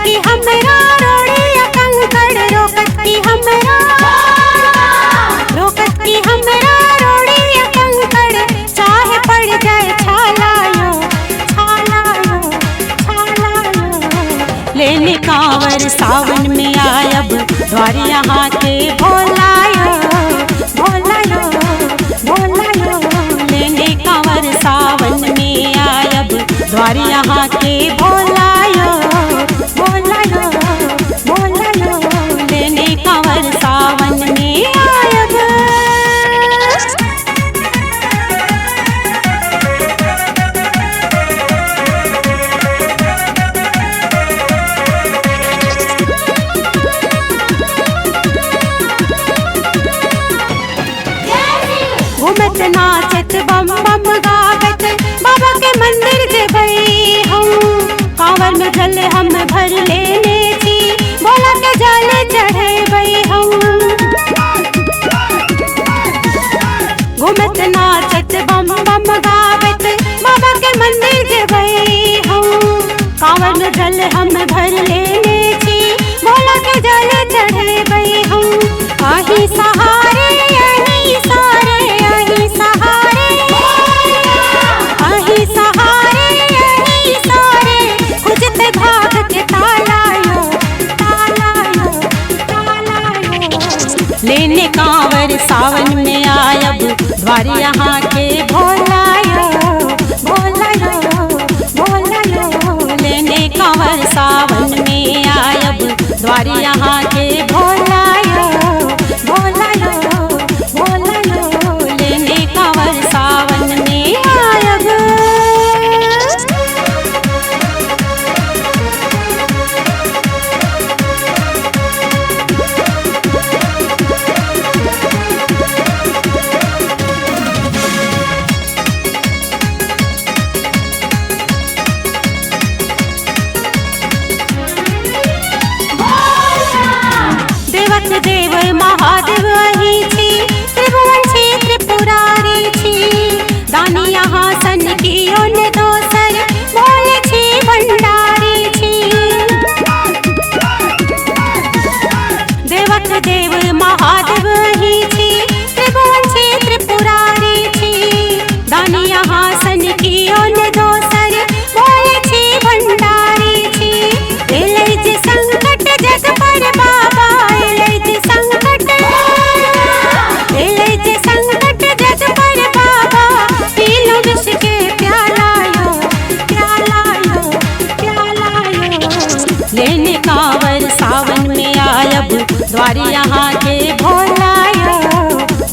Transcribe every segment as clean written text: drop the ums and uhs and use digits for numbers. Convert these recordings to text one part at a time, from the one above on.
की हमरा रोड़िया कंकड़ रोकत की हमरा रोड़िया कंकड़ चाहे पड़ जाए छालायो छालायो छालायो। लेने कांवर सावन में आयब द्वार यहाँ के भोलायो भोलायो भोलायो। लेने कांवर सावन में आयब द्वार यहाँ के भोलायो भोलायो भोलायो। लेने कांवर सावन में आयब। घूमत नाचत बम बम गावत बाबा के मंदिर जेबई हम। कांवर में जल हम भर लेने छी भोला के जल चढ़ेबई हम। घूमत नाचत बम बम गावत बाबा के मंदिर जेबई हम। कांवर में जल हम भर लेने छी भोला के जल चढ़ेबई हम। आही सहारे आही सारे आही सहारे आही सहारे आही सारे खुजते भाग के तालायो तालायो तालायो। लेने कांवर सावन में आयब द्वार यहाँ के भोलायो भोलायो भोलायो। लेने कांवर सावन में आयब द्वार यहाँ के भोलायो भोलायो भोलायो। लेने कांवर सावन में आयब। देवक देव महादेव अही छी त्रिभुवन छी त्रिपुरारी छी। दानी यहाँ सन कियो ने दोसर भोले छी भंडारी छी। देवक देव महादेव अही छी त्रिभुवन छी त्रिपुरारी छी। दानी यहाँ सन कियो ने दोसर भोले छी भंडारी छी। एलै जे संकट जग पर बाबा एलै जे संकट जग पर बाबा। पीलो विष के प्यालायो प्यालायो प्यालायो। लेने कांवर सावन में आयब द्वार यहाँ के भोलायो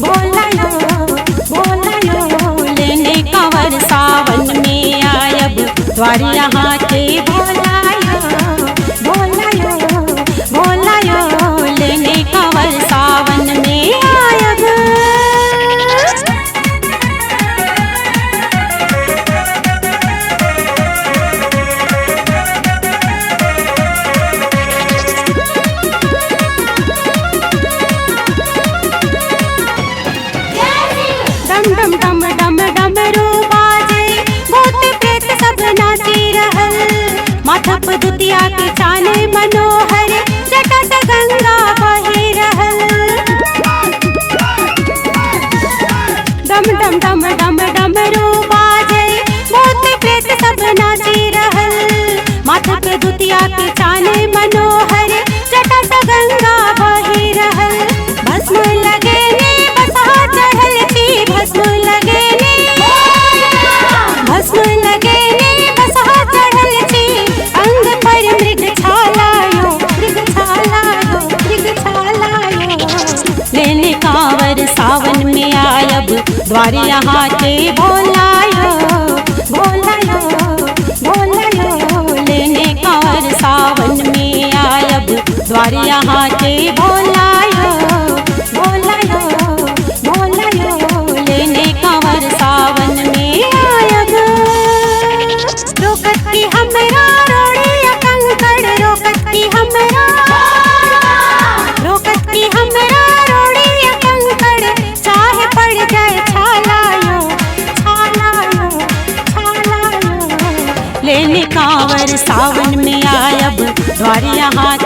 भोलायो भोलायो। लेने कांवर सावन में आयब द्वार यहाँ के भोलायो भोलायो भोलायो। लेने कांवर सावन में आयब। डम डम डम डम डमरू बाजे भूत प्रेत सब नाची रहल। माथा पर दुतिया के चाने मनोहर जटा से गंगा बही रहल। डम डम डम डम डमरू बाजे भूत प्रेत सब नाची रहल। माथा पे दुतिया के चाने मनोहर जटा से गंगा बही रहल। भस्म लगे ने बसहा चढ़ल छी भस्म लगे ने बसहा चढ़ल छी। अंग पर मृग छालायो मृग छालायो मृग छालायो। लेने कांवर सावन में आयब द्वार यहाँ के भोलायो भोलायो भोलायो। लेने कांवर सावन में आयब द्वार यहाँ के भोलायो भोलायो भोलायो। लेने कांवर सावन में आयब। रोकत की हमरा रोड़िया कंकड़ रोकत की हमरा रोड़िया कंकड़ चाहे पड़ जाए छालायो छालायो छालायो। लेने कांवर सावन में आयब द्वार नहा